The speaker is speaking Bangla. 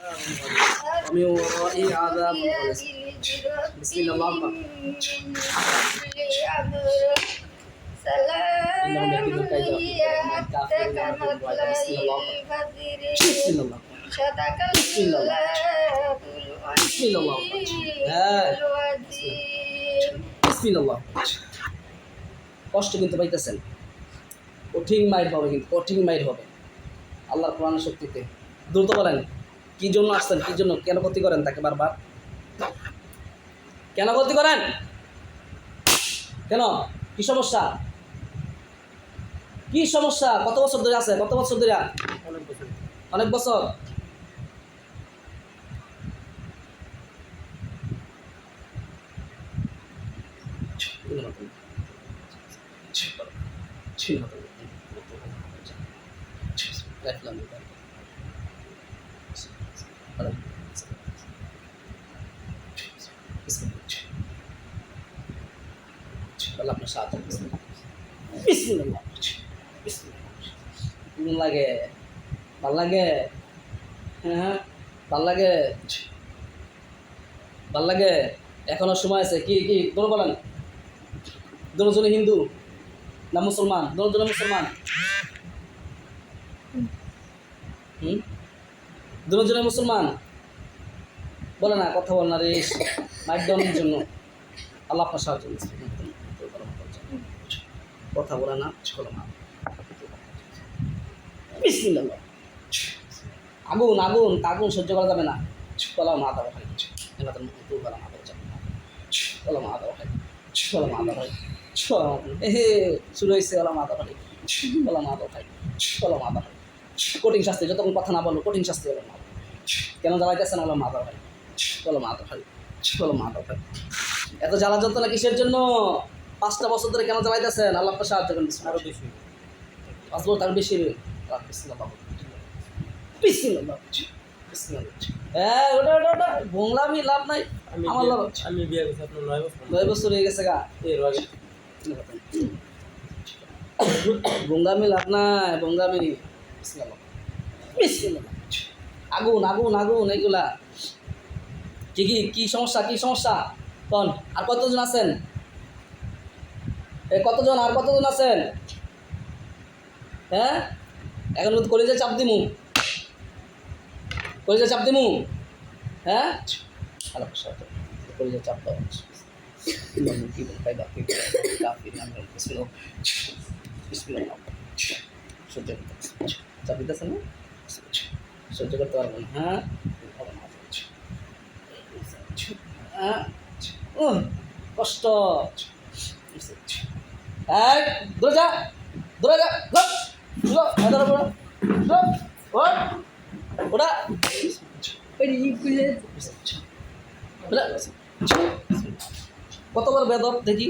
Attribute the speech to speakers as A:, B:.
A: ومن ورائه عذاب غليظ بسم الله الرحمن إنهم يكيدون كيدا الكافرون يمكرون كيدا بسم الله بسم الله بسم الله بسم الله بسم الله কষ্ট কিন্তু পাইতেছেন কঠিন মাইর হবে কিন্তু কঠিন মাইর হবে আল্লাহর কোরআনের শক্তিতে দ্রুত বলেন কি জন্য আসছেন কি জন্য কেন ক্ষতি করেন তাকে বারবার কেন ক্ষতি করেন কেন কি সমস্যা কি সমস্যা কত বছর ধরে আছে কত বছর ধরে অনেক বছর আপনার সাথে লাগে ভাল লাগে হ্যাঁ ভাল লাগে ভাল লাগে এখনো সময় আছে কি কি দোনো বলেন দুজনে হিন্দু না মুসলমান দুজনে মুসলমান দুজনে মুসলমান বলে না কথা বল না রে মাইকডাউনের জন্য আল্লাহ আপনার সাহায্য কথা বলে না চলো না বিসমিল্লাহ আগুন আগুন আগুন সহ্য করা যাবে না বলা মা দাও ভাই এবার মুখ বলা মা দাও যাবে বলা মা দাও ভাই বলা মা দাও ভাই বলা মা হে শুরু হয়েছে বলা মা দাও ভাই বলা মা দাও ভাই বলা মা দাও ভাই কঠিন শাস্তি যতক্ষণ কথা না বলো কঠিন শাস্তি বলো মা কেন জ্বালাইতেছেন বলো মা দাও ভাই বলো মা দাও ভাই বলো মা দাও ভাই এত জ্বালা যন্ত্রণা কিসের জন্য 5টা বছর ধরে কেন জ্বালাইতেছেন আল্লাহ আপনার সাহায্য করেন আরো বেশি 5 বছর তার বেশি হ্যাঁ ওটা ওটা ওটা বংলামি লাভ নাই আমার লাভ আমি বিয়ে করছি আপনার 9 বছর হয়ে গেছে গা এর আগে বংলামি লাভ নাই বংলামি আগুন আগুন আগুন এগুলা কি কি কি সমস্যা কি সমস্যা কোন আর কতজন আছেন কতজন আর কতজন আছেন হ্যাঁ এখন কলেজে চাপ দিমু কলেজে চাপ দিমু হ্যাঁ আলাপ কলেজে চাপ দাও সহ্য চাপ দিতেছেন না সহ্য করতে পারবেন হ্যাঁ কষ্ট দূরে যা দূরে যা ওটা কতবার বেদব দেখি